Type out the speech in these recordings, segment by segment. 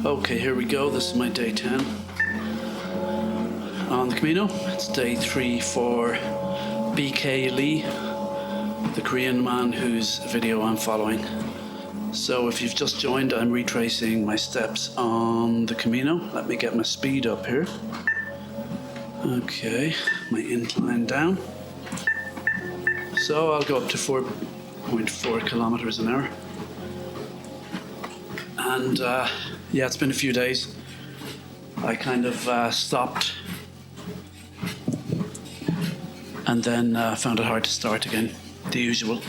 Okay, here we go. This is my day 10 on the Camino. It's day 3 for BK Lee, the Korean man whose video I'm following. So if you've just joined, I'm retracing my steps on the Camino. Let me get my speed up here. Okay, my incline down. So I'll go up to 4.4 kilometers an hour. And yeah, it's been a few days. I kind of stopped and then found it hard to start again, the usual.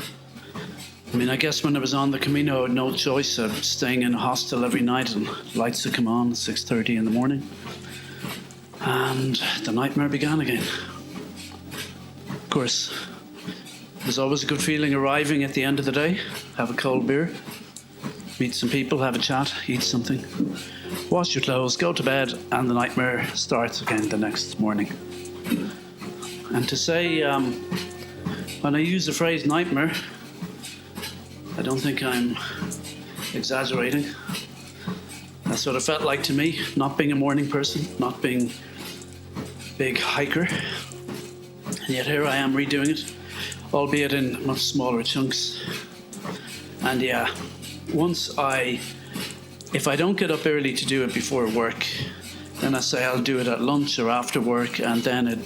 I mean, I guess when I was on the Camino, I had no choice of staying in a hostel every night and lights would come on at 6:30 in the morning. And the nightmare began again. Of course, there's always a good feeling arriving at the end of the day, have a cold beer, meet some people, have a chat, eat something, wash your clothes, go to bed, and the nightmare starts again the next morning. And to say, when I use the phrase nightmare, I don't think I'm exaggerating. That's what it felt like to me, not being a morning person, not being a big hiker. And yet here I am redoing it, albeit in much smaller chunks. And yeah, if I don't get up early to do it before work, then I say I'll do it at lunch or after work, and then it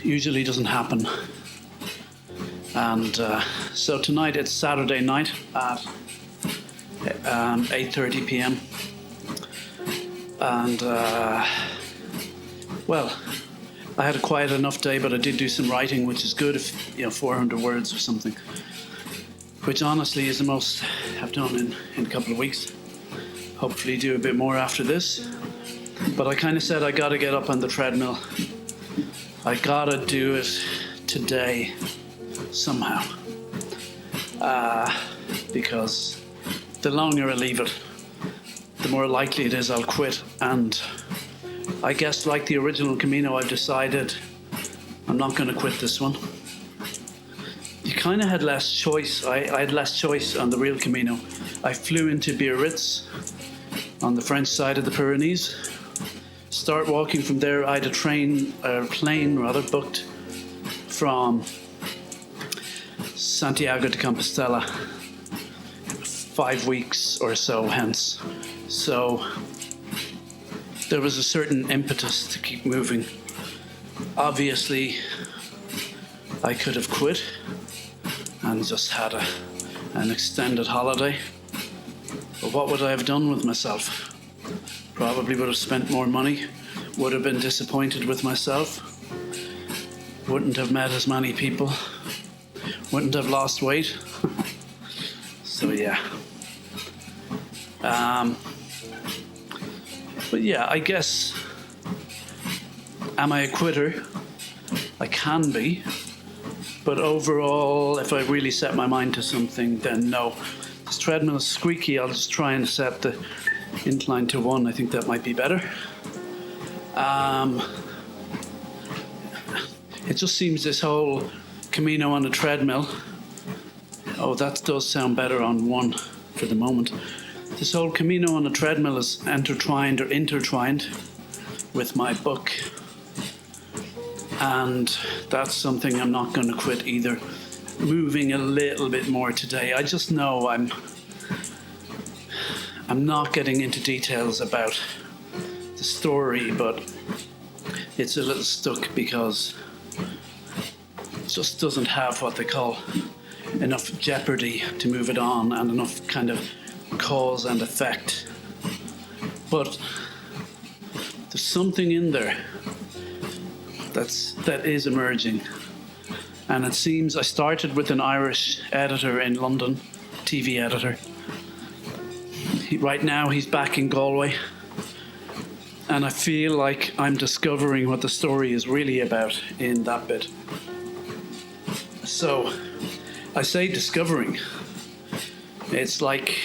usually doesn't happen. And so tonight it's Saturday night at 8:30 p.m. And well, I had a quiet enough day, but I did do some writing, which is good, if 400 words or something, which honestly is the most I've done in a couple of weeks. Hopefully do a bit more after this. But I kind of said I got to get up on the treadmill. I got to do it today somehow. Because the longer I leave it, the more likely it is I'll quit. And I guess like the original Camino, I've decided I'm not going to quit this one. You kind of had less choice. I had less choice on the real Camino. I flew into Biarritz on the French side of the Pyrenees. Start walking from there. I had a plane booked from Santiago de Compostela 5 weeks or so hence. So there was a certain impetus to keep moving. Obviously, I could have quit and just had an extended holiday. But what would I have done with myself? Probably would have spent more money, would have been disappointed with myself, wouldn't have met as many people, wouldn't have lost weight. So yeah. But yeah, I guess, am I a quitter? I can be. But overall, if I really set my mind to something, then no. This treadmill is squeaky. I'll just try and set the incline to 1. I think that might be better. It just seems this whole Camino on a treadmill. Oh, that does sound better on 1 for the moment. This whole Camino on a treadmill is intertwined with my book. And that's something I'm not going to quit either. Moving a little bit more today. I just know I'm not getting into details about the story, but it's a little stuck because it just doesn't have what they call enough jeopardy to move it on and enough kind of cause and effect. But there's something in there that is emerging. And it seems I started with an Irish editor in London, TV editor. Right now he's back in Galway. And I feel like I'm discovering what the story is really about in that bit. So I say discovering. It's like,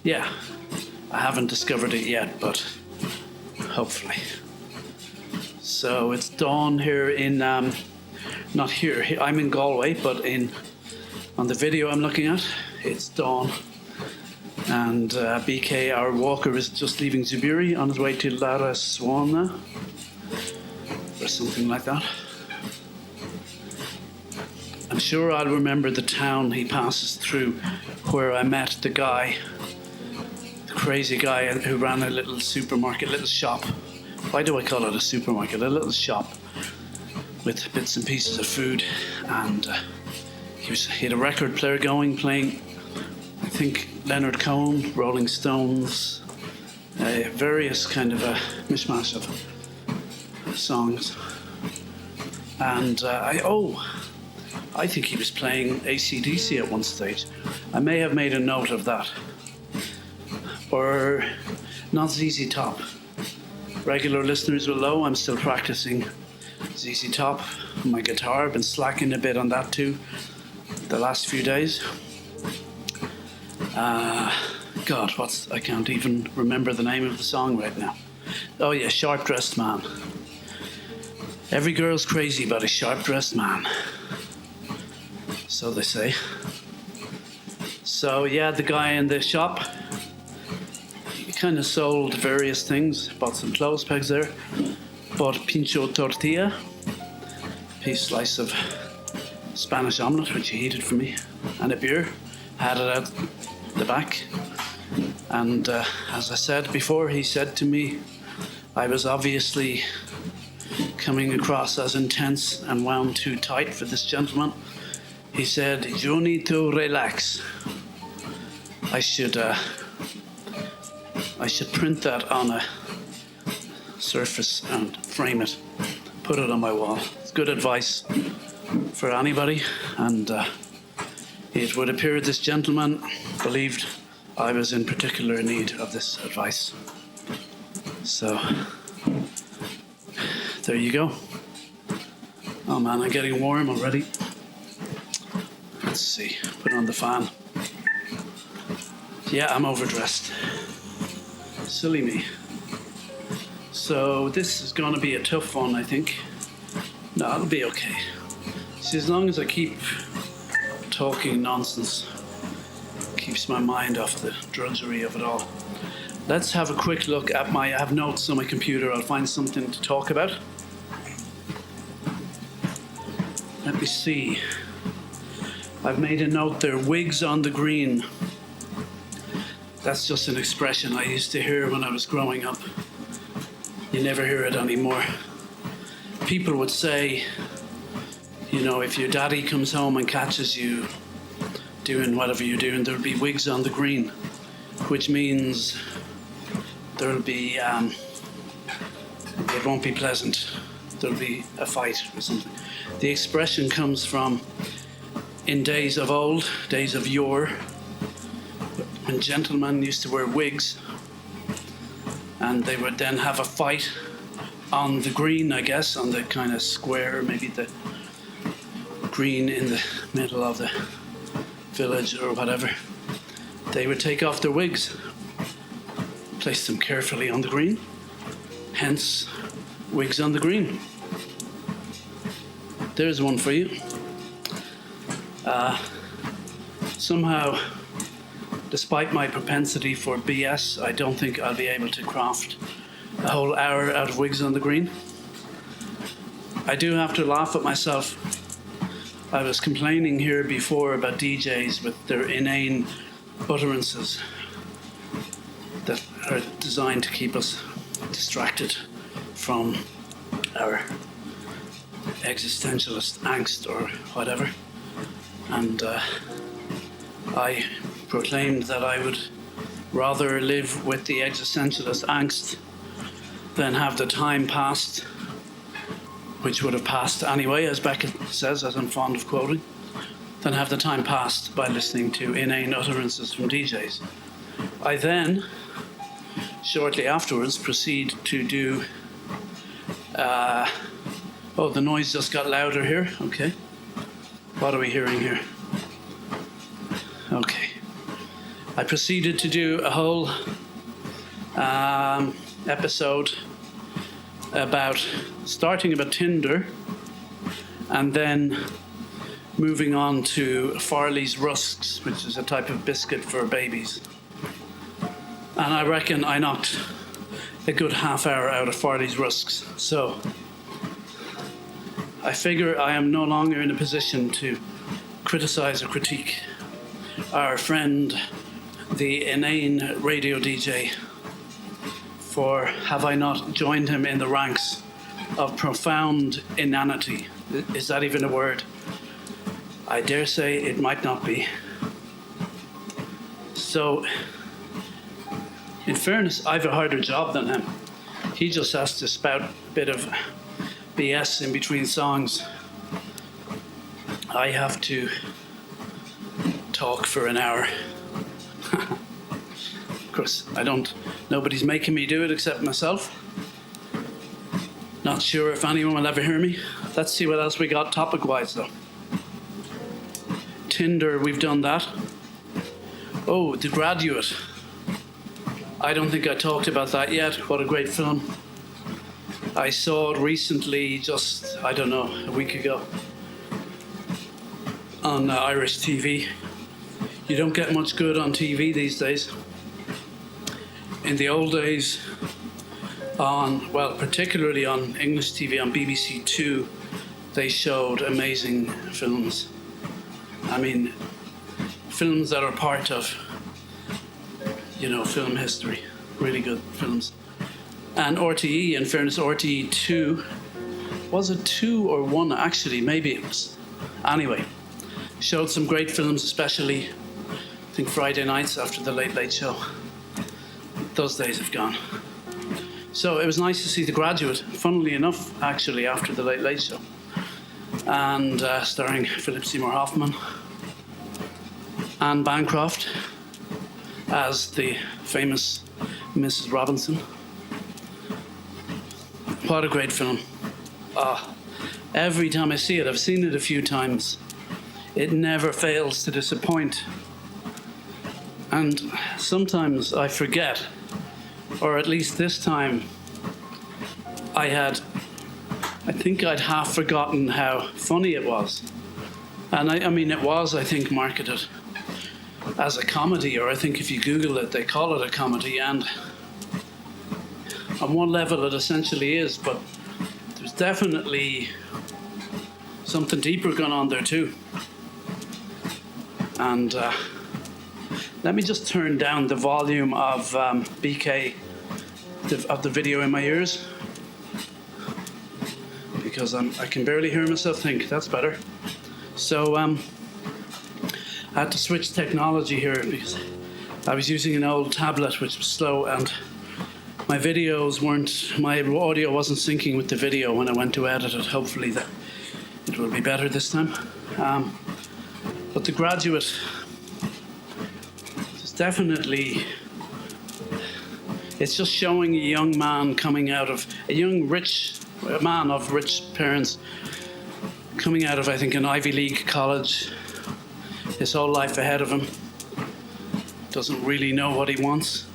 yeah, I haven't discovered it yet, but hopefully. So it's dawn here in, not here, I'm in Galway, but on the video I'm looking at, it's dawn. And BK, our walker, is just leaving Zubiri on his way to Lara Swana or something like that. I'm sure I'll remember the town he passes through where I met the guy, the crazy guy who ran a little supermarket, little shop. Why do I call it a supermarket? A little shop with bits and pieces of food. And he had a record player going, playing, I think, Leonard Cohen, Rolling Stones, various kind of a mishmash of songs. And I think he was playing AC/DC at one stage. I may have made a note of that. Or not ZZ Top. Regular listeners will know I'm still practicing ZZ Top on my guitar. I've been slacking a bit on that too the last few days. God, I can't even remember the name of the song right now. Oh yeah, Sharp Dressed Man. Every girl's crazy about a sharp-dressed man. So they say. So yeah, the guy in the shop, he kind of sold various things. Bought some clothes pegs there. Bought pincho tortilla, slice of Spanish omelette, which he heated for me, and a beer. Had it out the back. And as I said before, he said to me, I was obviously coming across as intense and wound too tight for this gentleman. He said, you need to relax. I should print that on a surface and frame it, put it on my wall. It's good advice for anybody, and it would appear this gentleman believed I was in particular need of this advice. So there you go. Oh man, I'm getting warm already. Let's see, put on the fan. Yeah, I'm overdressed. Silly me. So this is gonna be a tough one, I think. No, it'll be okay. See, as long as I keep talking nonsense, keeps my mind off the drudgery of it all. Let's have a quick look at I have notes on my computer. I'll find something to talk about. Let me see. I've made a note there, wigs on the green. That's just an expression I used to hear when I was growing up. You never hear it anymore. People would say, you know, if your daddy comes home and catches you doing whatever you're doing, there'll be wigs on the green, which means there'll be, it won't be pleasant. There'll be a fight or something. The expression comes from in days of old, days of yore, when gentlemen used to wear wigs, and they would then have a fight on the green, I guess, on the kind of square, maybe the green in the middle of the village or whatever. They would take off their wigs, place them carefully on the green, hence wigs on the green. There's one for you. Somehow, despite my propensity for BS, I don't think I'll be able to craft a whole hour out of wigs on the green. I do have to laugh at myself. I was complaining here before about DJs with their inane utterances that are designed to keep us distracted from our existentialist angst or whatever. And I proclaimed that I would rather live with the existentialist angst than have the time passed, which would have passed anyway, as Beckett says, as I'm fond of quoting, than have the time passed by listening to inane utterances from DJs. I then, shortly afterwards, proceed to do... the noise just got louder here. Okay. What are we hearing here? Okay. I proceeded to do a whole episode starting about Tinder and then moving on to Farley's Rusks, which is a type of biscuit for babies. And I reckon I knocked a good half hour out of Farley's rusks. So I figure I am no longer in a position to criticize or critique our friend, the inane radio DJ, for have I not joined him in the ranks of profound inanity? Is that even a word? I dare say it might not be. So, in fairness, I've a harder job than him. He just has to spout a bit of BS in between songs. I have to talk for an hour. Of course, nobody's making me do it except myself. Not sure if anyone will ever hear me. Let's see what else we got topic-wise, though. Tinder, we've done that. Oh, The Graduate. I don't think I talked about that yet. What a great film. I saw it recently, just, I don't know, a week ago on Irish TV. You don't get much good on TV these days. In the old days, particularly on English TV, on BBC Two, they showed amazing films. I mean, films that are part of, film history. Really good films. And RTE, in fairness, RTE 2, was it 2 or 1? Actually, maybe it was. Anyway, showed some great films, especially, I think, Friday nights after the Late Late Show. Those days have gone. So it was nice to see The Graduate, funnily enough, actually, after the Late Late Show. And starring Philip Seymour Hoffman. Anne Bancroft as the famous Mrs. Robinson. What a great film. Every time I see it, I've seen it a few times, it never fails to disappoint. And sometimes I forget, or at least this time, I think I'd half forgotten how funny it was. And I mean, it was, I think, marketed as a comedy, or I think if you Google it, they call it a comedy, and on one level it essentially is, but there's definitely something deeper going on there too. And let me just turn down the volume of BK, of the video in my ears, because I can barely hear myself think. That's better. So I had to switch technology here because I was using an old tablet which was slow, and my audio wasn't syncing with the video when I went to edit it. Hopefully that it will be better this time. But The Graduate is definitely, it's just showing a young man coming out of, a man of rich parents coming out of, I think, an Ivy League college, his whole life ahead of him, doesn't really know what he wants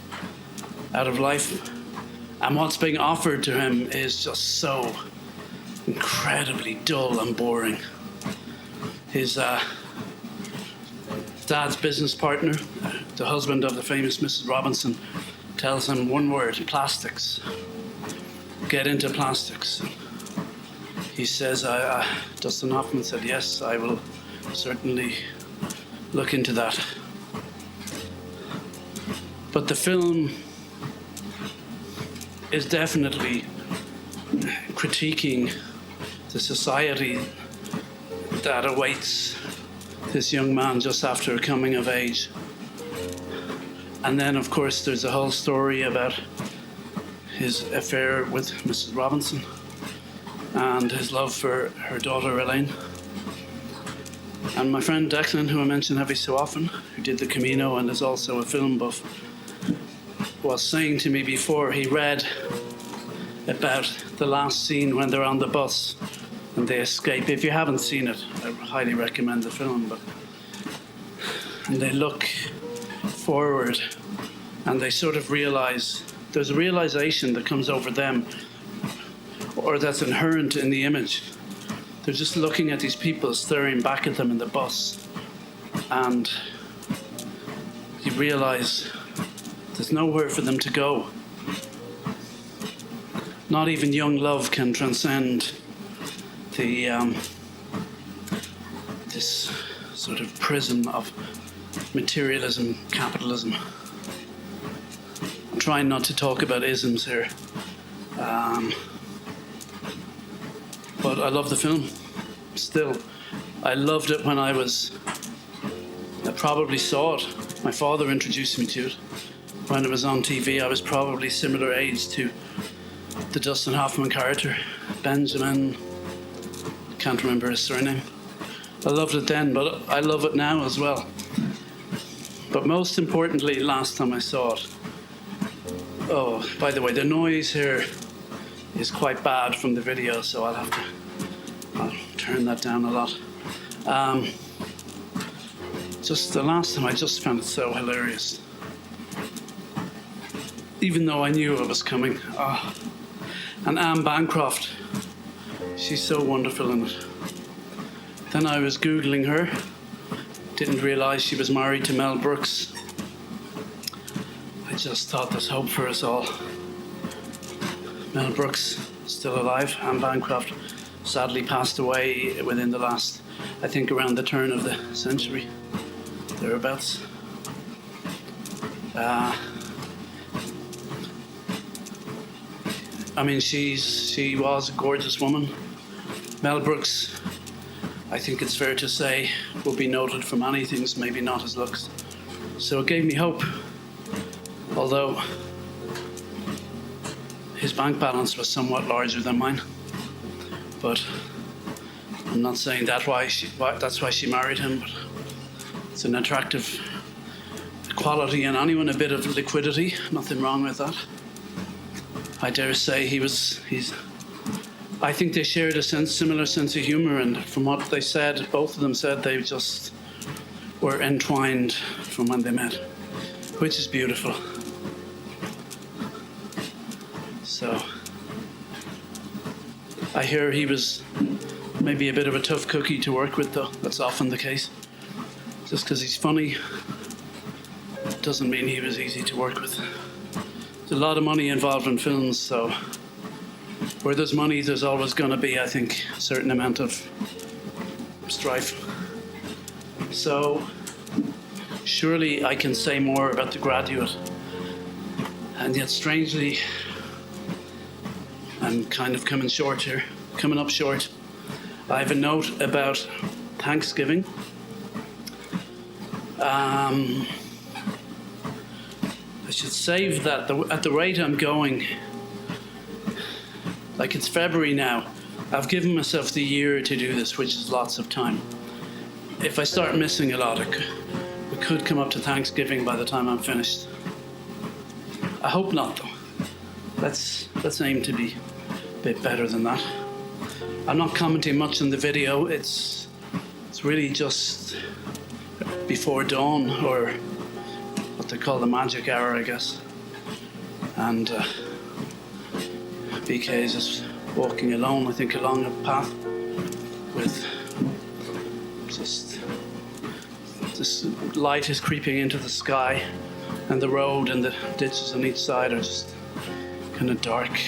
out of life, and what's being offered to him is just so incredibly dull and boring. His dad's business partner, the husband of the famous Mrs. Robinson, tells him one word: plastics. Get into plastics. He says, Dustin Hoffman said, yes, I will certainly look into that. But the film is definitely critiquing the society that awaits this young man just after coming of age. And then, of course, there's a whole story about his affair with Mrs. Robinson and his love for her daughter Elaine. And my friend Declan, who I mention every so often, who did the Camino and is also a film buff, was saying to me before he read about the last scene when they're on the bus and they escape. If you haven't seen it, I highly recommend the film. And they look forward and they sort of realize, there's a realization that comes over them, or that's inherent in the image. They're just looking at these people staring back at them in the bus, and you realize There's nowhere for them to go. Not even young love can transcend the this sort of prison of materialism, capitalism. I'm trying not to talk about isms here. But I love the film. Still, I loved it when I probably saw it. My father introduced me to it. When it was on TV, I was probably similar age to the Dustin Hoffman character, Benjamin. Can't remember his surname. I loved it then, but I love it now as well. But most importantly, last time I saw it. Oh, by the way, the noise here is quite bad from the video, so I'll turn that down a lot. Just the last time, I just found it so hilarious. Even though I knew it was coming. And Anne Bancroft, she's so wonderful in it. Then I was Googling her. Didn't realise she was married to Mel Brooks. I just thought there's hope for us all. Mel Brooks, still alive. Anne Bancroft sadly passed away within the last, I think around the turn of the century, thereabouts. I mean, she was a gorgeous woman. Mel Brooks, I think it's fair to say, will be noted for many things, maybe not his looks. So it gave me hope. Although his bank balance was somewhat larger than mine. But I'm not saying that's why she married him, but it's an attractive quality in anyone, a bit of liquidity, nothing wrong with that. I dare say I think they shared a similar sense of humor, and from what they said, both of them said they just were entwined from when they met, which is beautiful. So I hear he was maybe a bit of a tough cookie to work with, though. That's often the case. Just because he's funny doesn't mean he was easy to work with. There's a lot of money involved in films, so where there's money, there's always going to be, I think, a certain amount of strife. So surely I can say more about The Graduate, and yet strangely I'm kind of coming up short. I have a note about Thanksgiving. I should save that. At the rate I'm going, like it's February now, I've given myself the year to do this, which is lots of time. If I start missing a lot, it could come up to Thanksgiving by the time I'm finished. I hope not, though. Let's aim to be a bit better than that. I'm not commenting much on the video. It's really just before dawn, or what they call the magic hour, I guess. And BK is just walking alone, I think, along a path with just this light is creeping into the sky, and the road and the ditches on each side are just kind of dark.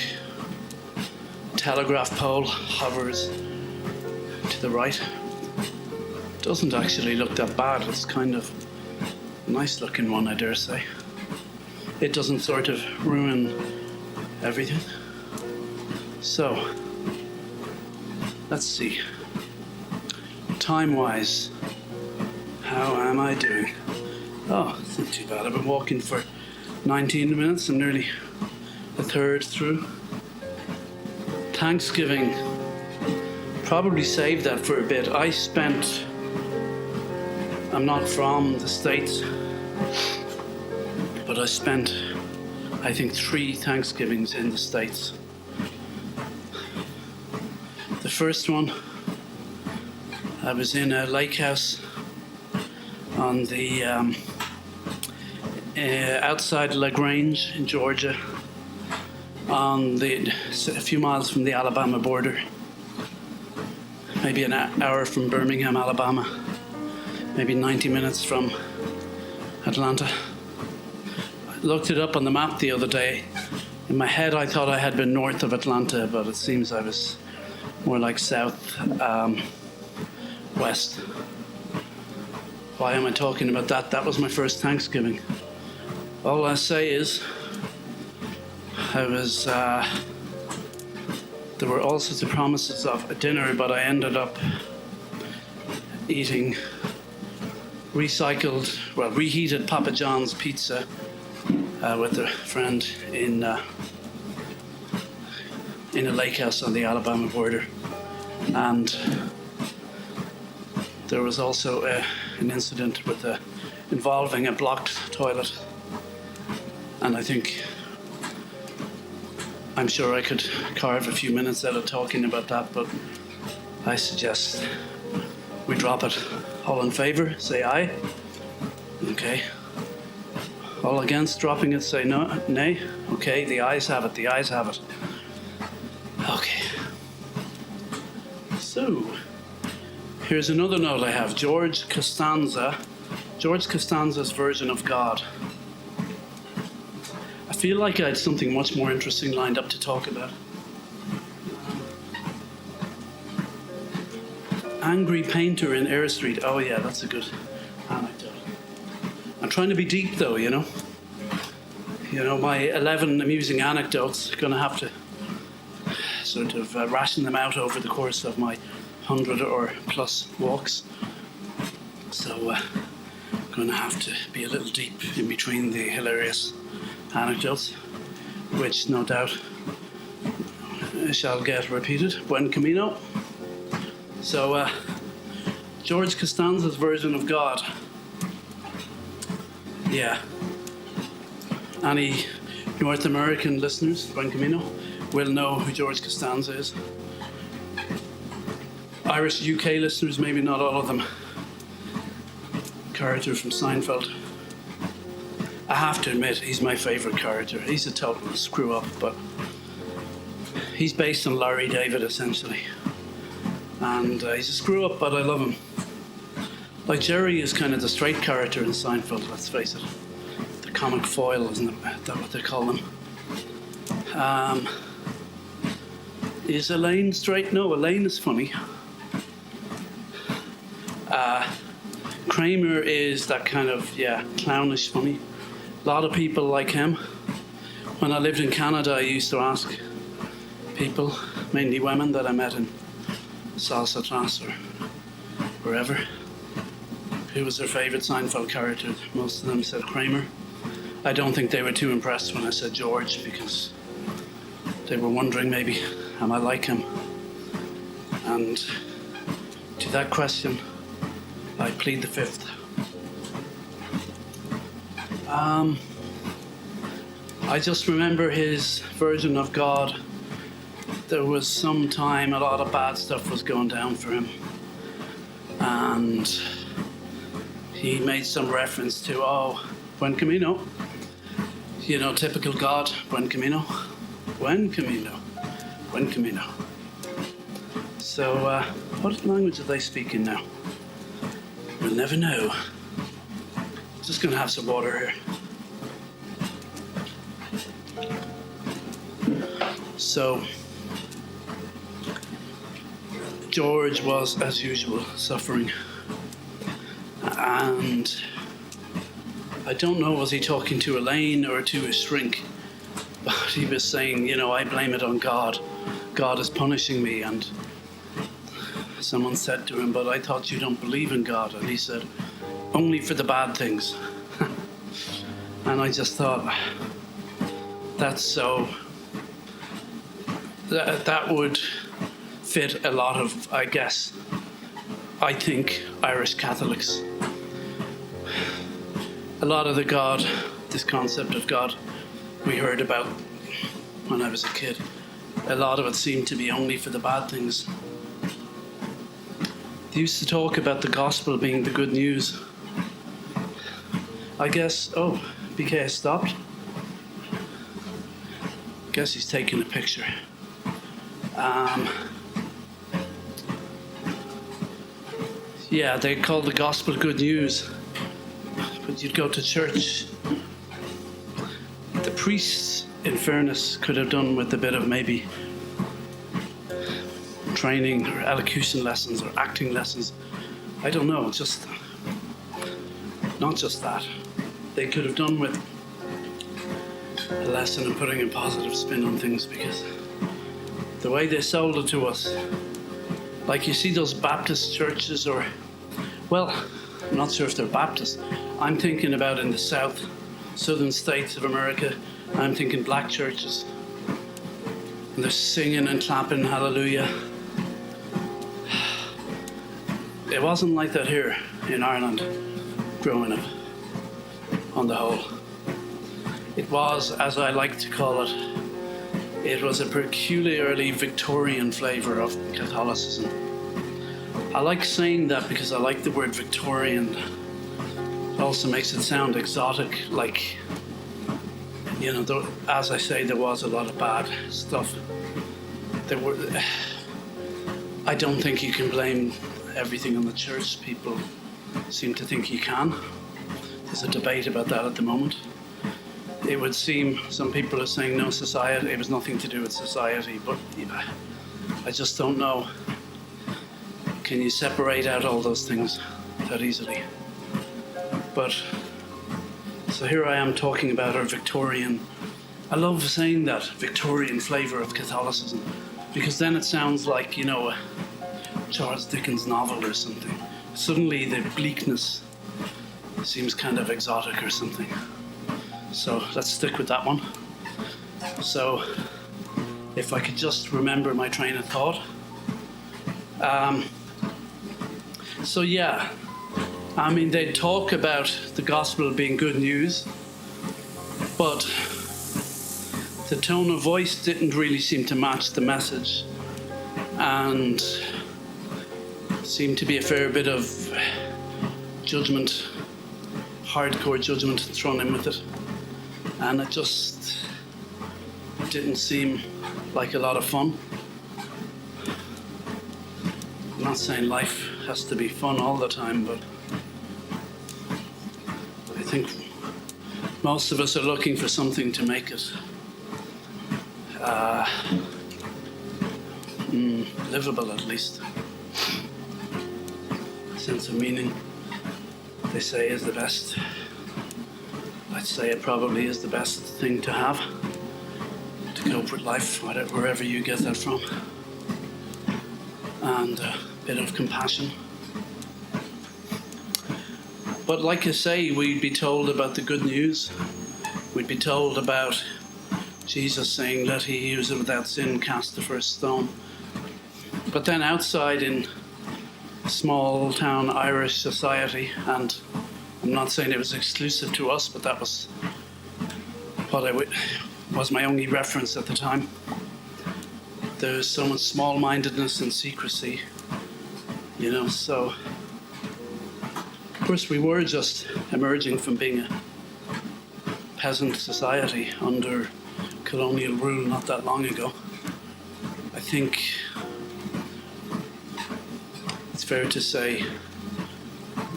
Telegraph pole hovers to the right. Doesn't actually look that bad. It's kind of a nice looking one, I dare say. It doesn't sort of ruin everything. So, let's see. Time-wise, how am I doing? Oh, it's not too bad. I've been walking for 19 minutes. I'm nearly a third through. Thanksgiving, probably saved that for a bit. I'm not from the States, but I spent, I think, 3 Thanksgivings in the States. The first one, I was in a lake house on the outside LaGrange in Georgia, a few miles from the Alabama border, maybe an hour from Birmingham, Alabama, maybe 90 minutes from Atlanta. looked it up on the map the other day. In my head, I thought I had been north of Atlanta, but it seems I was more like south west. Why am I talking about that? That was my first Thanksgiving. All I say is, there were all sorts of promises of a dinner, but I ended up eating reheated Papa John's pizza with a friend in a lake house on the Alabama border. And there was also an incident involving a blocked toilet. And I'm sure I could carve a few minutes out of talking about that, but I suggest we drop it. All in favor, say aye. Okay. All against dropping it, say no, nay. Okay, the ayes have it, the ayes have it. Okay. So, here's another note I have. George Costanza's version of God. I feel like I had something much more interesting lined up to talk about. Angry painter in Eyre Street. Oh yeah, that's a good anecdote. I'm trying to be deep though, you know. My 11 amusing anecdotes, going to have to sort of ration them out over the course of my 100 or plus walks. So I'm going to have to be a little deep in between the hilarious anecdotes, which no doubt shall get repeated. Buen Camino. So, George Costanza's version of God. Yeah. Any North American listeners, Buen Camino, will know who George Costanza is. Irish UK listeners, maybe not all of them. Character from Seinfeld. I have to admit, he's my favourite character. He's a total screw up, but he's based on Larry David, essentially. And he's a screw up, but I love him. Like Jerry is kind of the straight character in Seinfeld, let's face it. The comic foil, isn't it? That what they call them? Is Elaine straight? No, Elaine is funny. Kramer is that kind of, clownish funny. A lot of people like him. When I lived in Canada, I used to ask people, mainly women that I met in salsa class or wherever, who was their favourite Seinfeld character. Most of them said Kramer. I don't think they were too impressed when I said George, because they were wondering maybe, am I like him? And to that question, I plead the fifth. I just remember his version of God. There was some time a lot of bad stuff was going down for him. And he made some reference to, Buen Camino. Typical God, Buen Camino. Buen Camino. Buen Camino. So, what language are they speaking now? We'll never know. Just gonna have some water here. So, George was, as usual, suffering. And I don't know, was he talking to Elaine or to his shrink? But he was saying, I blame it on God. God is punishing me. And someone said to him, but I thought you don't believe in God. And he said, only for the bad things. And I just thought, that's so... That would fit a lot of, I think, Irish Catholics. A lot of the God, this concept of God we heard about when I was a kid, a lot of it seemed to be only for the bad things. They used to talk about the gospel being the good news. I guess, BK has stopped. Guess he's taking a picture. They call the gospel good news. But you'd go to church priests, in fairness, could have done with a bit of maybe training or elocution lessons or acting lessons. I don't know, just not just that. They could have done with a lesson in putting a positive spin on things, because the way they sold it to us, like you see those Baptist churches, or, well, I'm not sure if they're Baptist. I'm thinking about in the southern states of America, I'm thinking black churches. And they're singing and clapping hallelujah. It wasn't like that here in Ireland growing up, on the whole. It was, as I like to call it, it was a peculiarly Victorian flavour of Catholicism. I like saying that because I like the word Victorian. It also makes it sound exotic, like, you know, as I say, there was a lot of bad stuff. I don't think you can blame everything on the church. People seem to think you can. There's a debate about that at the moment. It would seem some people are saying no, society, it was nothing to do with society, but yeah, I just don't know. Can you separate out all those things that easily? But, so here I am talking about our Victorian, I love saying that, Victorian flavour of Catholicism, because then it sounds like, you know, a Charles Dickens novel or something. Suddenly the bleakness seems kind of exotic or something. So let's stick with that one. So if I could just remember my train of thought. So yeah, I mean, they talk about the gospel being good news, but the tone of voice didn't really seem to match the message, and seemed to be a fair bit of judgment, hardcore judgment thrown in with it. And it just didn't seem like a lot of fun. I'm not saying life has to be fun all the time, but I think most of us are looking for something to make it livable, at least. A sense of meaning, they say, is the best. I'd say it probably is the best thing to have to cope with life, wherever you get that from. And a bit of compassion. But like I say, we'd be told about the good news. We'd be told about Jesus saying, "Let he who is without sin cast the first stone." But then outside in small town Irish society, and I'm not saying it was exclusive to us, but that was what was my only reference at the time. There's so much small-mindedness and secrecy, you know, so of course we were just emerging from being a peasant society under colonial rule not that long ago. I think it's fair to say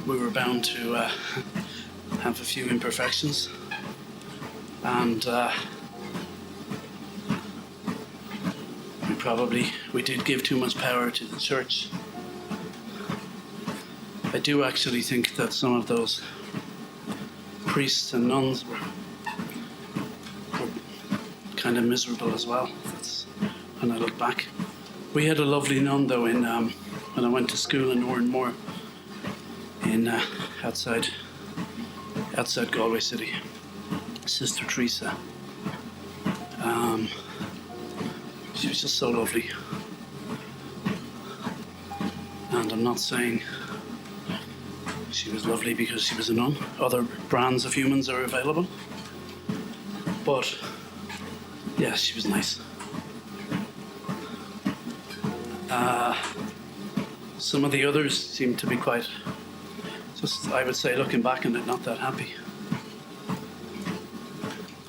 we were bound to have a few imperfections, and we did give too much power to the church. I do actually think that some of those priests and nuns were kind of miserable as well. That's when I look back. We had a lovely nun though in when I went to school in Oranmore, in outside Galway city, Sister Teresa. She was just so lovely, and I'm not saying she was lovely because she was a nun. Other brands of humans are available, but yeah, she was nice. Some of the others seemed to be quite, just I would say, looking back on it, not that happy.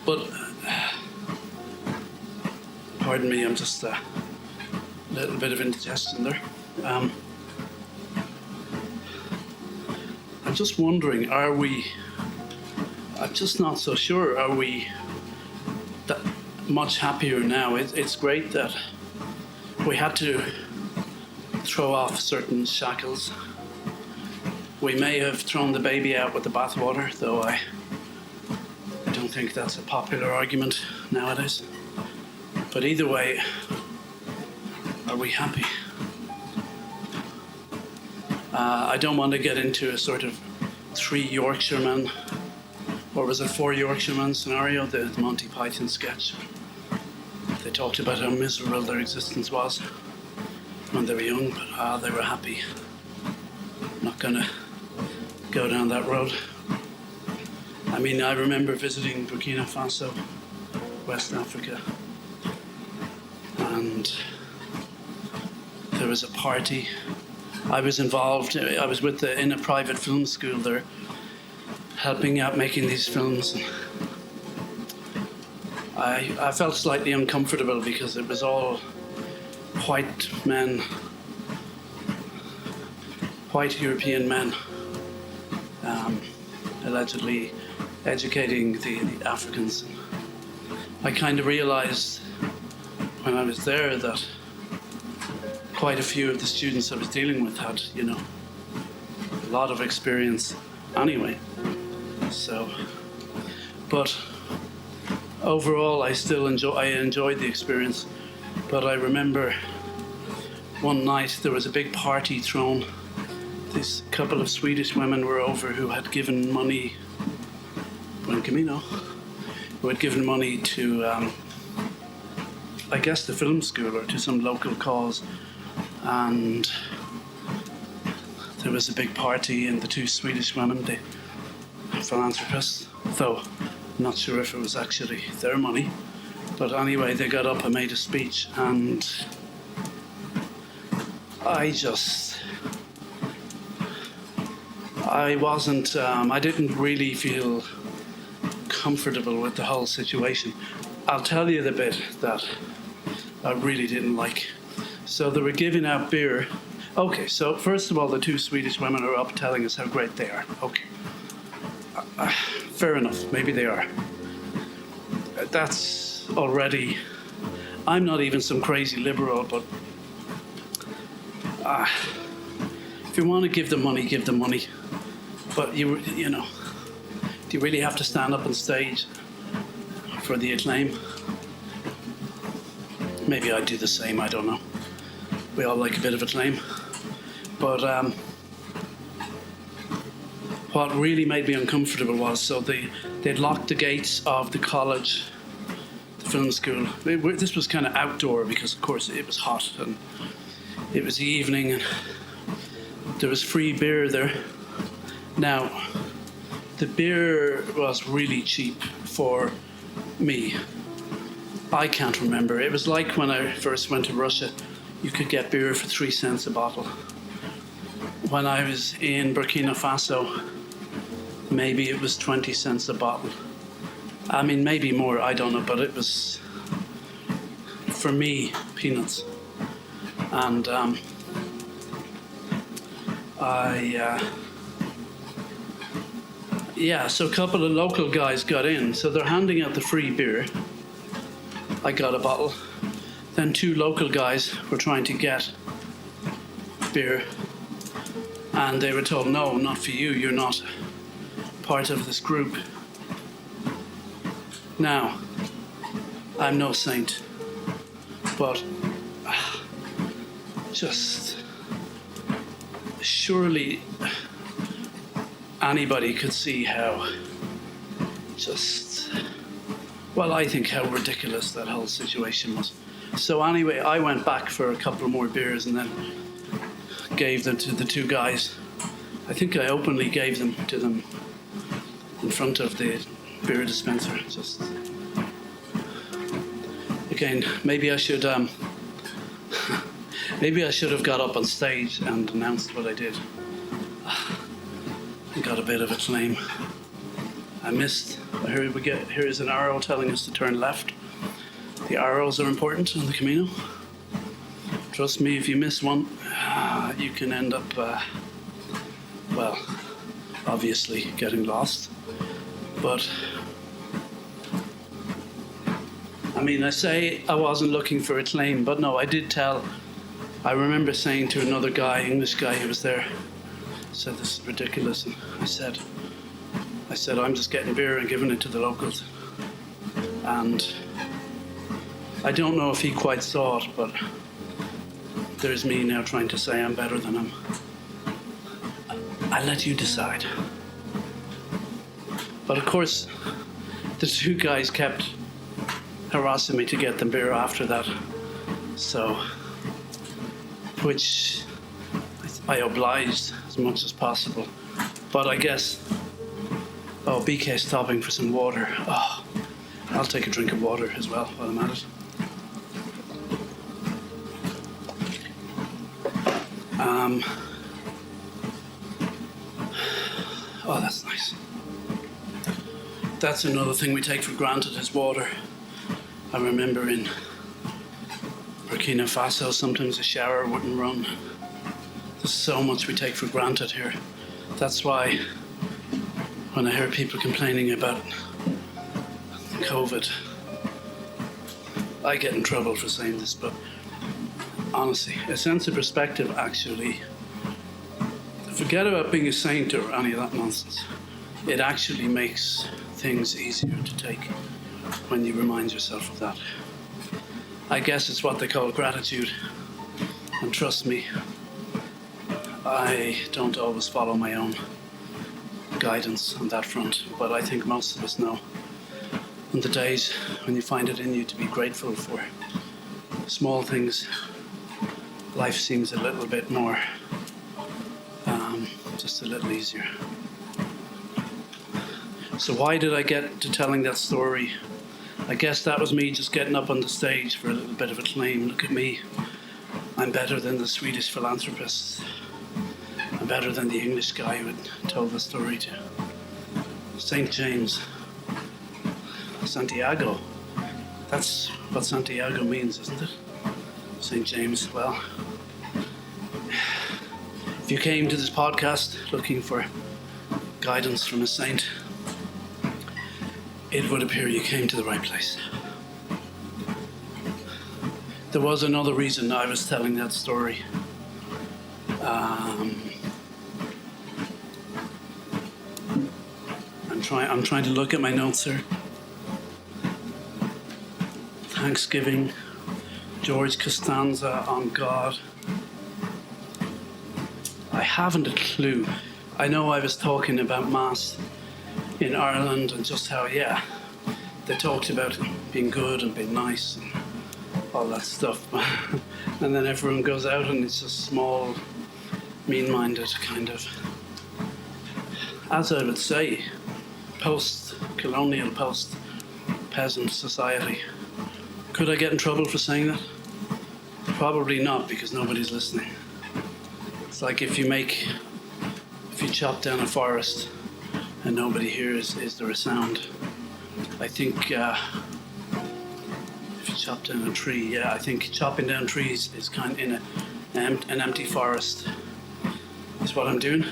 But pardon me, I'm just a little bit of indigestion there. I'm just wondering, I'm just not so sure, are we much happier now. It's great that we had to throw off certain shackles. We may have thrown the baby out with the bathwater, though I don't think that's a popular argument nowadays. But either way, are we happy? I don't want to get into a sort of 3 Yorkshiremen, or was it 4 Yorkshiremen scenario, the Monty Python sketch. They talked about how miserable their existence was when they were young, but they were happy. Not gonna go down that road. I mean, I remember visiting Burkina Faso, West Africa, and there was a party. I was involved, I was in a private film school there, helping out making these films. I felt slightly uncomfortable because it was all white men, white European men, allegedly educating the Africans. I kind of realized when I was there that quite a few of the students I was dealing with had, a lot of experience anyway. So, but overall, I enjoyed the experience. But I remember one night there was a big party thrown. This couple of Swedish women were over who had given money, Buen Camino, who had given money to, I guess, the film school or to some local cause. And there was a big party, and the 2 Swedish women, the philanthropists, though I'm not sure if it was actually their money, but anyway, they got up and made a speech, and I didn't really feel comfortable with the whole situation. I'll tell you the bit that I really didn't like. So they were giving out beer. Okay, so first of all, the 2 Swedish women are up telling us how great they are. Okay. Fair enough, maybe they are. That's already... I'm not even some crazy liberal, but... if you want to give them money, give them money. But, do you really have to stand up on stage for the acclaim? Maybe I'd do the same, I don't know. We all like a bit of acclaim. But what really made me uncomfortable was, so they'd locked the gates of the college, the film school. This was kind of outdoor because, of course, it was hot and it was the evening and there was free beer there. Now, the beer was really cheap for me. I can't remember. It was like when I first went to Russia, you could get beer for 3 cents a bottle. When I was in Burkina Faso, maybe it was 20 cents a bottle. I mean, maybe more, I don't know, but it was, for me, peanuts. And so a couple of local guys got in, so they're handing out the free beer. I got a bottle. Then 2 local guys were trying to get beer, and they were told, no, not for you, you're not part of this group. Now, I'm no saint, but just surely anybody could see how I think how ridiculous that whole situation was. So anyway, I went back for a couple more beers and then gave them to the 2 guys. I think I openly gave them to them in front of the beer dispenser. Just again, maybe I should have got up on stage and announced what I did. I got a bit of a claim. I missed. Here is an arrow telling us to turn left. The arrows are important on the Camino. Trust me, if you miss one, you can end up, obviously getting lost. But I mean, I say I wasn't looking for acclaim, but no, I remember saying to another guy, English guy who was there, said, this is ridiculous. And I said, I'm just getting beer and giving it to the locals. And I don't know if he quite saw it, but there's me now trying to say I'm better than him. I'll let you decide. But of course, the two guys kept harassing me to get them beer after that. So, which I obliged as much as possible. But I guess, BK stopping for some water. Oh, I'll take a drink of water as well while I'm at it. Oh, that's nice. That's another thing we take for granted is water. I remember in Burkina Faso, sometimes a shower wouldn't run. There's so much we take for granted here. That's why when I hear people complaining about COVID, I get in trouble for saying this, but honestly, a sense of perspective actually, forget about being a saint or any of that nonsense. It actually makes things easier to take when you remind yourself of that. I guess it's what they call gratitude. And trust me, I don't always follow my own guidance on that front, but I think most of us know. On the days when you find it in you to be grateful for small things, life seems a little bit more, just a little easier. So why did I get to telling that story? I guess that was me just getting up on the stage for a little bit of acclaim. Look at me. I'm better than the Swedish philanthropist. I'm better than the English guy who had told the story to St. James. Santiago. That's what Santiago means, isn't it? St. James. Well, if you came to this podcast looking for guidance from a saint, it would appear you came to the right place. There was another reason I was telling that story. I'm trying to look at my notes here. Thanksgiving, George Costanza on God. I haven't a clue. I know I was talking about Mass in Ireland and just how, they talked about being good and being nice and all that stuff. And then everyone goes out and it's just small, mean-minded kind of, as I would say, post-colonial, post-peasant society. Could I get in trouble for saying that? Probably not, because nobody's listening. It's like if you chop down a forest and nobody hears, is there a sound? I think if you chop down a tree, I think chopping down trees is kind of in an empty forest is what I'm doing.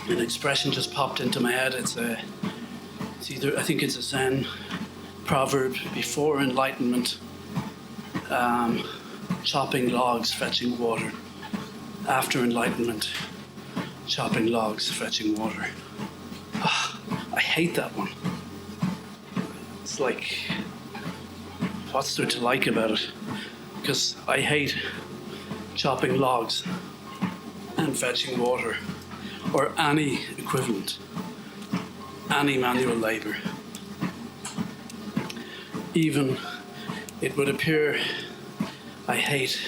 An expression just popped into my head. It's either, I think it's a Zen proverb, before enlightenment, chopping logs, fetching water. After enlightenment, chopping logs, fetching water. I hate that one. It's like, what's there to like about it? Because I hate chopping logs and fetching water, or any equivalent, any manual labour. Even, it would appear, I hate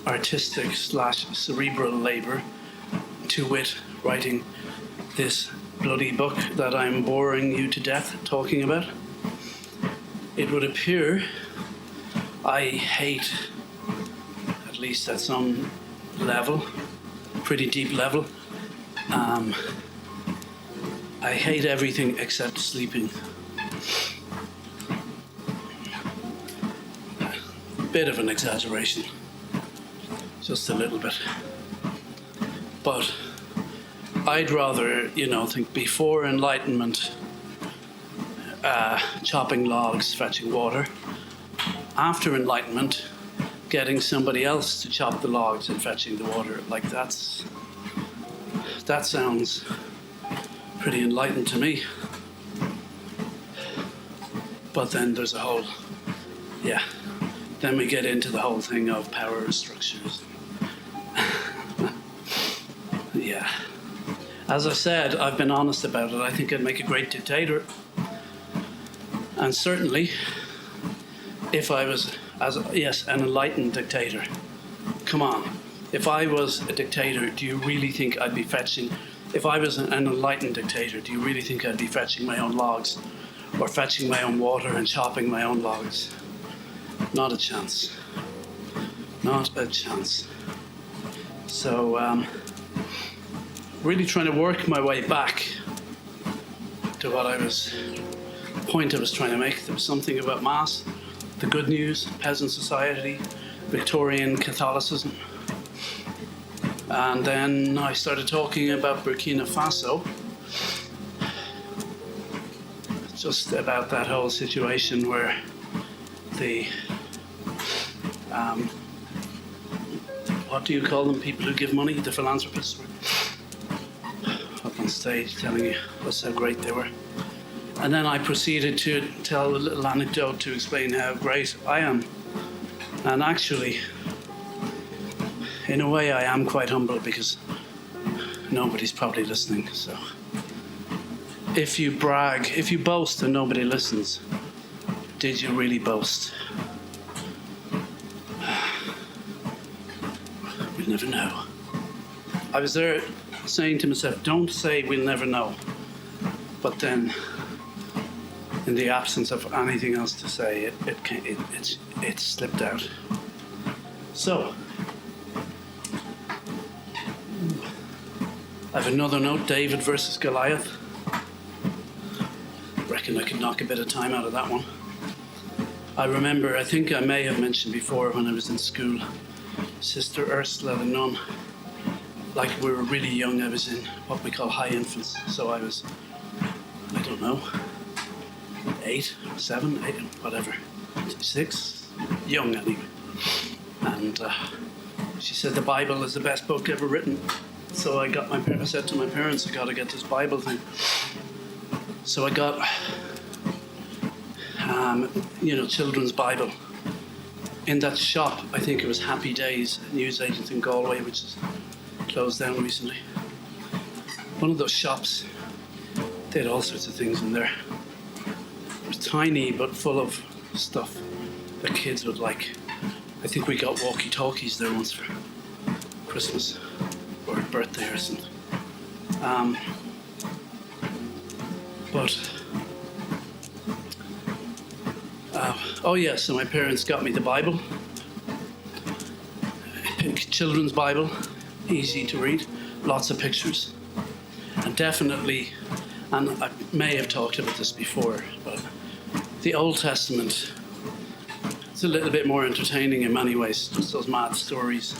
artistic/cerebral labour, to wit, writing this bloody book that I'm boring you to death talking about. It would appear I hate, at least at some level, pretty deep level, I hate everything except sleeping. Bit of an exaggeration, just a little bit. But I'd rather, think before enlightenment, chopping logs, fetching water. After enlightenment, getting somebody else to chop the logs and fetching the water. Like that sounds pretty enlightened to me. But then there's a whole, then we get into the whole thing of power structures. Yeah. As I said, I've been honest about it. I think I'd make a great dictator. And certainly, if I was, an enlightened dictator. Come on. If I was a dictator, do you really think I'd be fetching... If I was an enlightened dictator, do you really think I'd be fetching my own logs? Or fetching my own water and chopping my own logs? Not a chance. Not a chance. So, really trying to work my way back to the point I was trying to make. There was something about Mass, the good news, peasant society, Victorian Catholicism. And then I started talking about Burkina Faso, just about that whole situation where the, what do you call them, people who give money, the philanthropists, were up on stage telling you how great they were. And then I proceeded to tell a little anecdote to explain how great I am. And actually, in a way, I am quite humble because nobody's probably listening. So if you brag, if you boast and nobody listens, did you really boast? We'll never know. I was there saying to myself, don't say we'll never know. But then, in the absence of anything else to say, it slipped out. So, I have another note, David versus Goliath. Reckon I could knock a bit of time out of that one. I remember, I think I may have mentioned before when I was in school, Sister Ursula, the nun, like we were really young, I was in what we call high infants. So I was, I don't know, 8, 7, 8, whatever, 6, young anyway. And she said the Bible is the best book ever written. So I said to my parents, I got to get this Bible thing. So I got, children's Bible. In that shop, I think it was Happy Days, a newsagent in Galway, which is closed down recently. One of those shops, they had all sorts of things in there. It was tiny, but full of stuff that kids would like. I think we got walkie-talkies there once for Christmas or a birthday or something. So my parents got me the Bible, a children's Bible, easy to read, lots of pictures, and definitely, and I may have talked about this before, but the Old Testament, it's a little bit more entertaining in many ways, just those mad stories.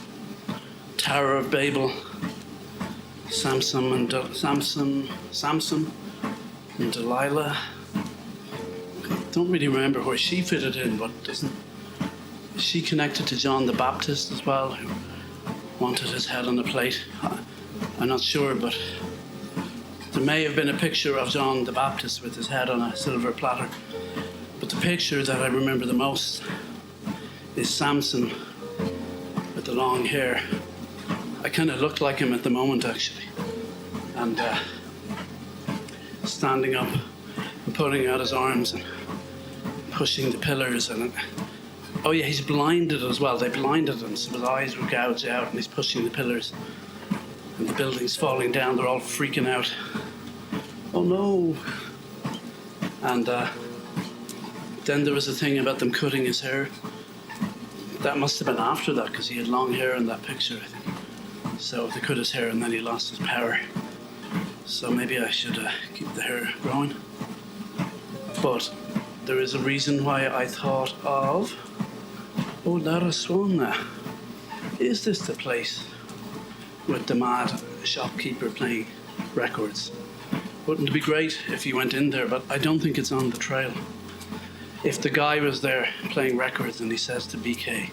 Tower of Babel, Samson and Delilah. Don't really remember where she fitted in, but is she connected to John the Baptist as well, who wanted his head on a plate? I'm not sure, but there may have been a picture of John the Baptist with his head on a silver platter. But the picture that I remember the most is Samson with the long hair. I kind of looked like him at the moment, actually. And standing up and putting out his arms and pushing the pillars. And he's blinded as well. They blinded him, so his eyes were gouged out, and he's pushing the pillars. And the building's falling down. They're all freaking out. Oh no! And then there was a thing about them cutting his hair. That must have been after that, because he had long hair in that picture, I think. So they cut his hair and then he lost his power. So maybe I should keep the hair growing. But there is a reason why I thought of Lara Swana. Is this the place with the mad shopkeeper playing records? Wouldn't it be great if you went in there? But I don't think it's on the trail. If the guy was there playing records and he says to BK,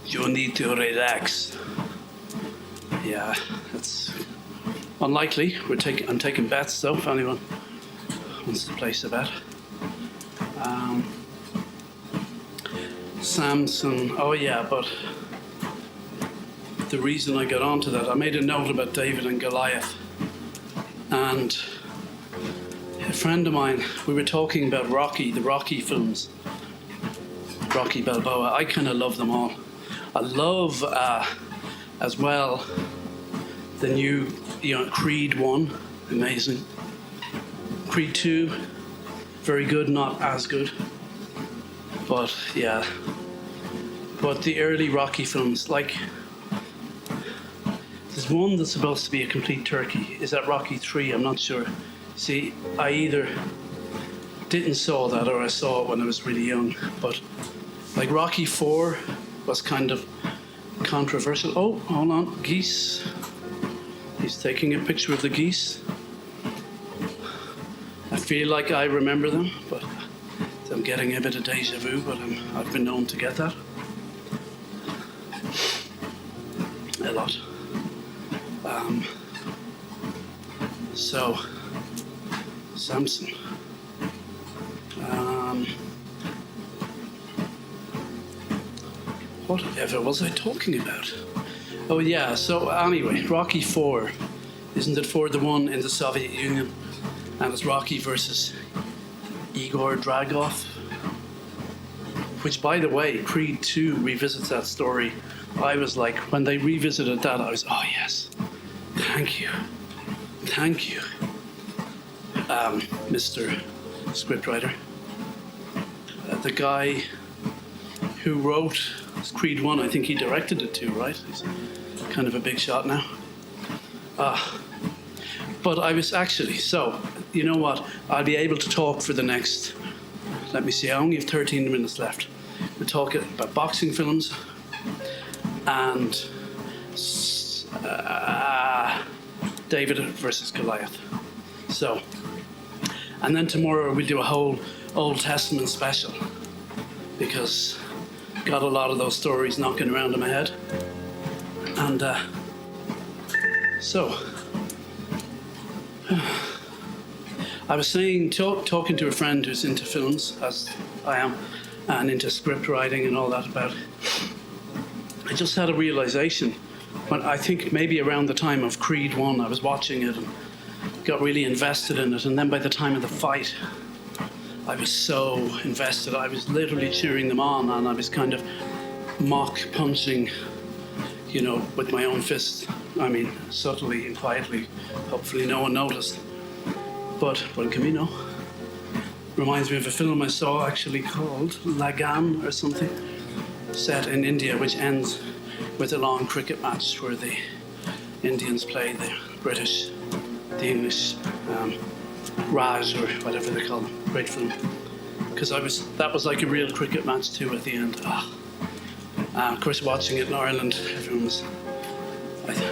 "You need to relax." Yeah, that's unlikely. I'm taking bets though, if anyone wants to place a bet. Samson, oh yeah, but the reason I got onto that, I made a note about David and Goliath. And a friend of mine, we were talking about Rocky, the Rocky films. Rocky Balboa, I kind of love them all. I love, as well, the new, Creed 1, amazing. Creed 2, very good, not as good. But, yeah. But the early Rocky films, like, there's one that's supposed to be a complete turkey. Is that Rocky 3? I'm not sure. See, I either didn't saw that or I saw it when I was really young. But like Rocky 4 was kind of controversial. Oh, hold on, geese. He's taking a picture of the geese. I feel like I remember them, but I'm getting a bit of deja vu, but I've been known to get that. A lot. So, Samson. Whatever was I talking about? Oh yeah, so anyway, Rocky 4. Isn't it for the one in the Soviet Union? And it's Rocky versus Igor Dragov. Which, by the way, Creed 2 revisits that story. I was like, when they revisited that, I was, oh yes, thank you. Thank you, Mr. Scriptwriter. The guy who wrote Creed 1, I think he directed it too, right? He's kind of a big shot now. But I was actually, so, you know what? I'll be able to talk for the next, let me see, I only have 13 minutes left. We'll talk about boxing films and David versus Goliath. So, and then tomorrow we'll do a whole Old Testament special because got a lot of those stories knocking around in my head. And so, I was saying, talking to a friend who's into films, as I am, and into script writing and all that about, I just had a realization when I think maybe around the time of Creed 1, I was watching it and got really invested in it. And then by the time of the fight, I was so invested. I was literally cheering them on and I was kind of mock punching, with my own fist. I mean, subtly and quietly. Hopefully no one noticed. But Buen Camino reminds me of a film I saw actually called Lagan or something, set in India, which ends with a long cricket match where the Indians play the British, the English, Raj or whatever they call them. Great film. Because that was like a real cricket match too at the end. Of course, watching it in Ireland, everyone was,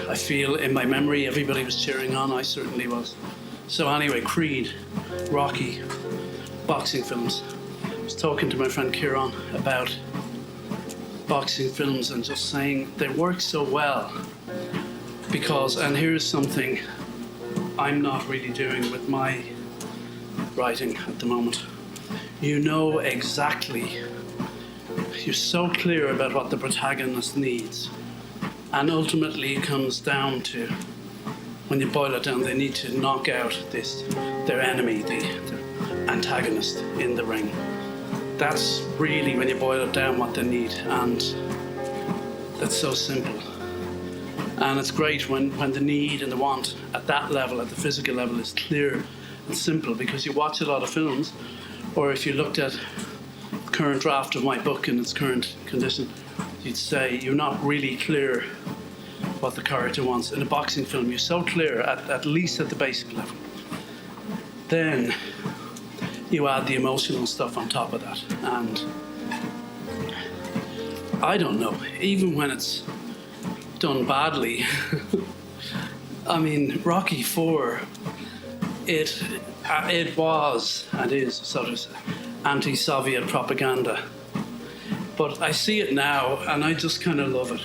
I feel in my memory, everybody was cheering on. I certainly was. So anyway, Creed, Rocky, boxing films. I was talking to my friend Kieran about boxing films and just saying they work so well because, and here's something I'm not really doing with my writing at the moment. You know exactly, you're so clear about what the protagonist needs, and ultimately it comes down to, when you boil it down, they need to knock out their enemy, the antagonist in the ring. That's really, when you boil it down, what they need, and that's so simple. And it's great when the need and the want at that level, at the physical level, is clear and simple, because you watch a lot of films, or if you looked at the current draft of my book in its current condition, you'd say you're not really clear what the character wants. In a boxing film, you're so clear, at least at the basic level. Then you add the emotional stuff on top of that. And I don't know, even when it's done badly, I mean, Rocky 4, it was and is sort of anti-Soviet propaganda. But I see it now, and I just kind of love it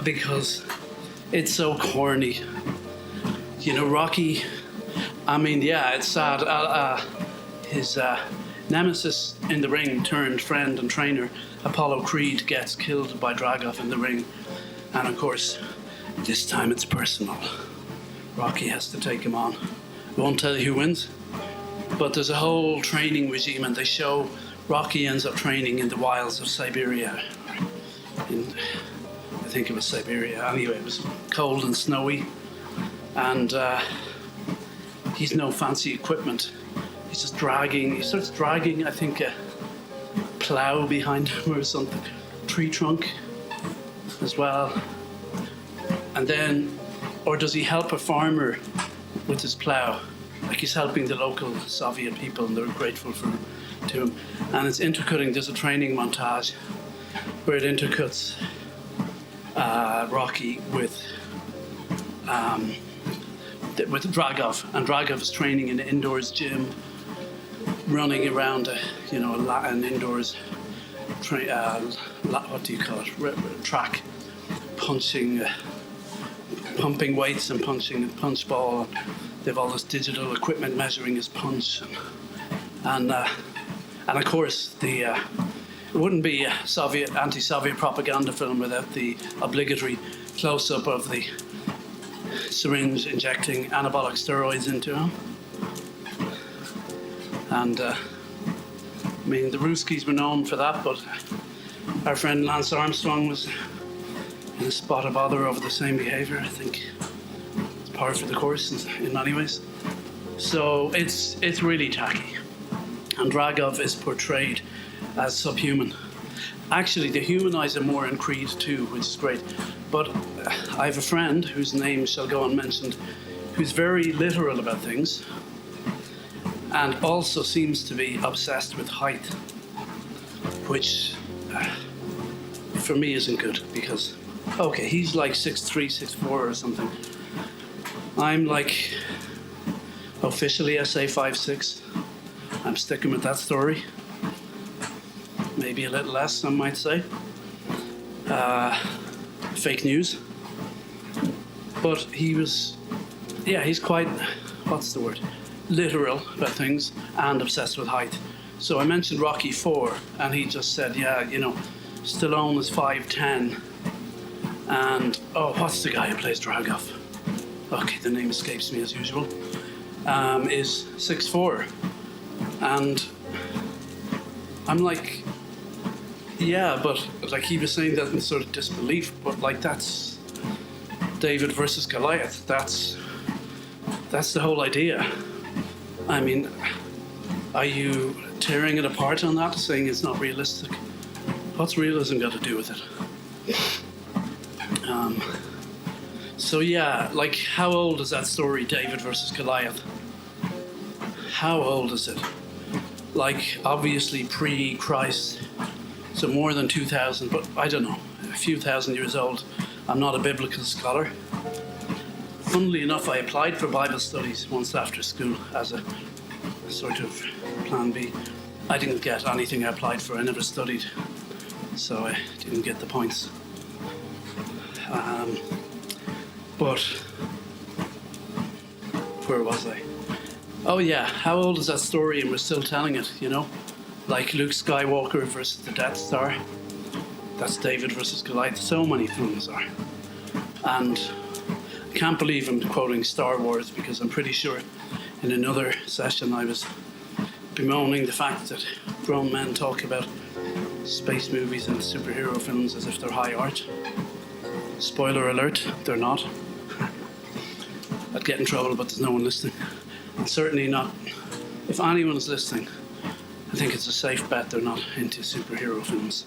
because it's so corny. You know, Rocky. I mean, yeah, it's sad. His nemesis in the ring turned friend and trainer, Apollo Creed, gets killed by Dragov in the ring. And of course, this time it's personal. Rocky has to take him on. I won't tell you who wins, but there's a whole training regime, and they show Rocky ends up training in the wilds of Siberia. I think it was Siberia. Anyway, it was cold and snowy, and he's no fancy equipment. He's just dragging. He starts dragging, I think, a plow behind him or something, tree trunk as well. And then, or does he help a farmer with his plow? Like he's helping the local Soviet people, and they're grateful to him. And it's intercutting. There's a training montage where it intercuts Rocky with Dragov, and Dragov is training in an indoors gym, running around an indoors what do you call it, track, pumping weights and punching a punch ball. They have all this digital equipment measuring his punch, and of course it wouldn't be a anti-Soviet propaganda film without the obligatory close-up of the syringe injecting anabolic steroids into him. And I mean, the Ruskies were known for that, but our friend Lance Armstrong was in a spot of bother over the same behaviour. I think it's par for the course in many ways. So it's really tacky. And Dragov is portrayed as subhuman. Actually, they humanise him more in Creed 2, which is great. But I have a friend whose name shall go unmentioned, who's very literal about things, and also seems to be obsessed with height, which for me isn't good, because, okay, he's like 6'3", 6'4", or something. I'm like, officially I say 5'6". I'm sticking with that story. Maybe a little less, some might say. Fake news. But he's quite, what's the word? Literal about things and obsessed with height. So I mentioned Rocky 4, and he just said, yeah, Stallone is 5'10", and what's the guy who plays Dragov? Okay, the name escapes me as usual. Is 6'4", and I'm like, yeah, but like he was saying that in sort of disbelief, but like that's David versus Goliath. That's the whole idea. I mean, are you tearing it apart on that, saying it's not realistic? What's realism got to do with it? So yeah, like how old is that story, David versus Goliath? How old is it? Like obviously pre-Christ, so more than 2,000, but I don't know, a few thousand years old. I'm not a biblical scholar. Funnily enough, I applied for Bible studies once after school as a sort of plan B. I didn't get anything I applied for. I never studied, so I didn't get the points. But where was I? Oh yeah, how old is that story and we're still telling it, Like Luke Skywalker versus the Death Star. That's David versus Goliath. So many films are. And I can't believe I'm quoting Star Wars, because I'm pretty sure in another session I was bemoaning the fact that grown men talk about space movies and superhero films as if they're high art. Spoiler alert, they're not. I'd get in trouble, but there's no one listening. And certainly not, if anyone's listening, I think it's a safe bet they're not into superhero films.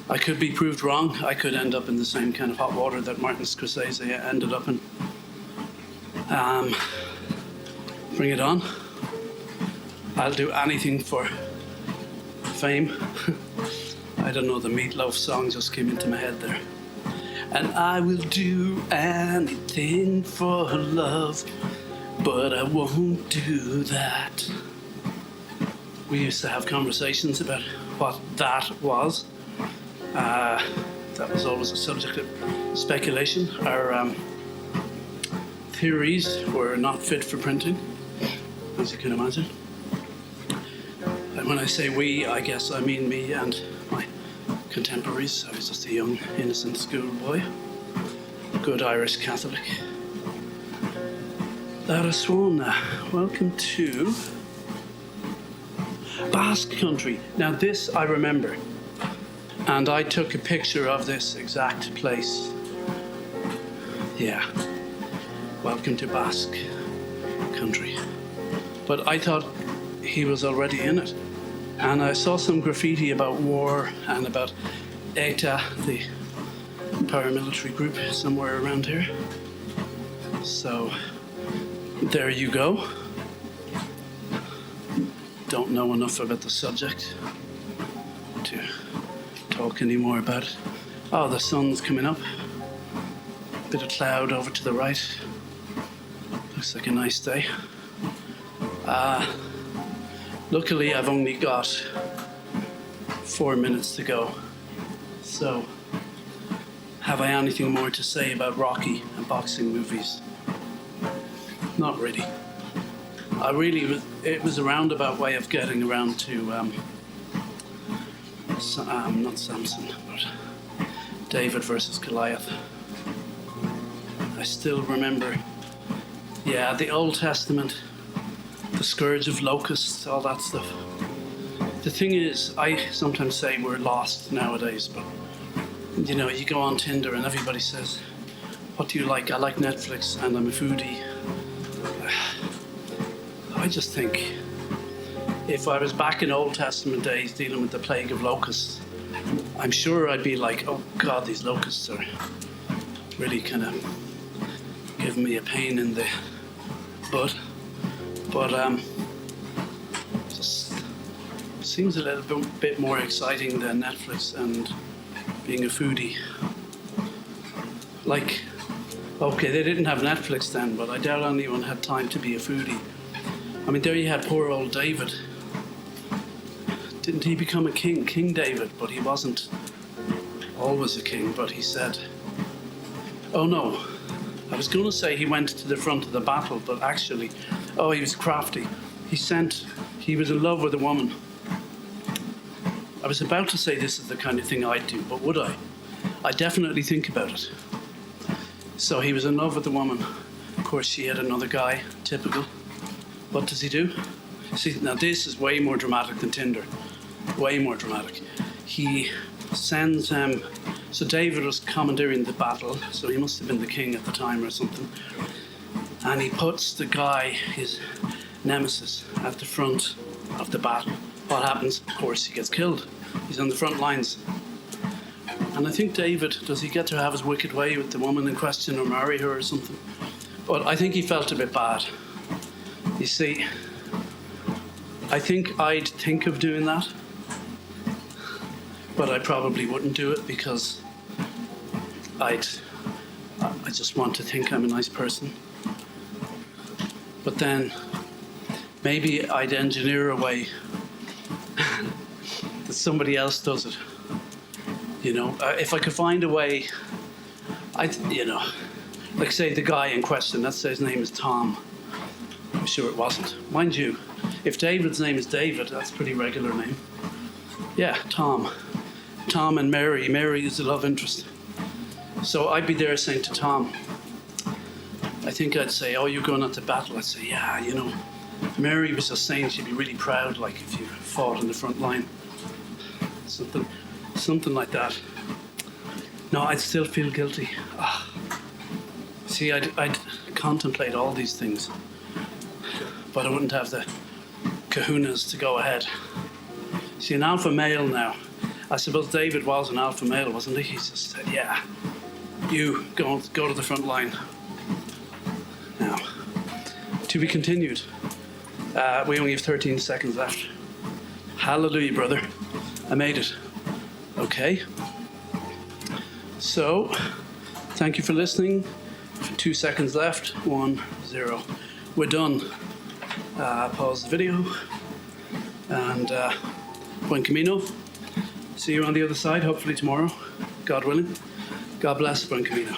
I could be proved wrong. I could end up in the same kind of hot water that Martin Scorsese ended up in. Bring it on. I'll do anything for fame. I don't know, the Meatloaf song just came into my head there. And I will do anything for love, but I won't do that. We used to have conversations about what that was. That was always a subject of speculation. Our theories were not fit for printing, as you can imagine. And when I say we, I guess I mean me and my contemporaries. I was just a young, innocent schoolboy, good Irish Catholic. That is Swan. Welcome to Basque Country. Now this I remember, and I took a picture of this exact place. Yeah, welcome to Basque Country. But I thought he was already in it. And I saw some graffiti about war and about ETA, the paramilitary group, somewhere around here. So there you go. Don't know enough about the subject to talk any more about it. Oh, the sun's coming up. Bit of cloud over to the right. Looks like a nice day. Luckily, I've only got 4 minutes to go. So, have I anything more to say about Rocky and boxing movies? Not really. It was a roundabout way of getting around to, not Samson, but David versus Goliath. I still remember, the Old Testament, the scourge of locusts, all that stuff. The thing is, I sometimes say we're lost nowadays, but you know, you go on Tinder and everybody says, what do you like? I like Netflix and I'm a foodie. I just think if I was back in Old Testament days dealing with the plague of locusts, I'm sure I'd be like, oh God, these locusts are really kind of giving me a pain in the butt. But just seems a little bit more exciting than Netflix and being a foodie. Like, okay, they didn't have Netflix then, but I doubt anyone had time to be a foodie. I mean, there you had poor old David. Didn't he become a king? King David, but he wasn't always a king, but he said, oh no, I was going to say he went to the front of the battle, but actually, oh, he was crafty. He was in love with a woman. I was about to say this is the kind of thing I'd do, but would I? I definitely think about it. So he was in love with the woman. Of course, she had another guy, typical. What does he do? See, now this is way more dramatic than Tinder. Way more dramatic. He sends so David was commandeering the battle, so he must have been the king at the time or something. And he puts the guy, his nemesis, at the front of the battle. What happens? Of course, he gets killed. He's on the front lines. And I think David, does he get to have his wicked way with the woman in question or marry her or something? But I think he felt a bit bad. You see, I think I'd think of doing that, but I probably wouldn't do it because I just want to think I'm a nice person. But then maybe I'd engineer a way that somebody else does it. You know, if I could find a way, like say the guy in question, let's say his name is Tom. I'm sure it wasn't. Mind you, if David's name is David, that's a pretty regular name. Yeah, Tom. Tom and Mary. Mary is the love interest. So I'd be there saying to Tom, I think I'd say, oh, you're going out to battle. I'd say, yeah, you know, Mary was just saying she'd be really proud, like if you fought in the front line. Something like that. No, I'd still feel guilty. See, I'd contemplate all these things, but I wouldn't have the kahunas to go ahead. See, an alpha male now. I suppose David was an alpha male, wasn't he? He just said, yeah, you go to the front line. Now, to be continued. We only have 13 seconds left. Hallelujah, brother. I made it. Okay. So, Thank you for listening. 2 seconds left. 1, 0. We're done. Pause the video. And Buen Camino. See you on the other side, hopefully tomorrow, God willing. God bless Buen Camino.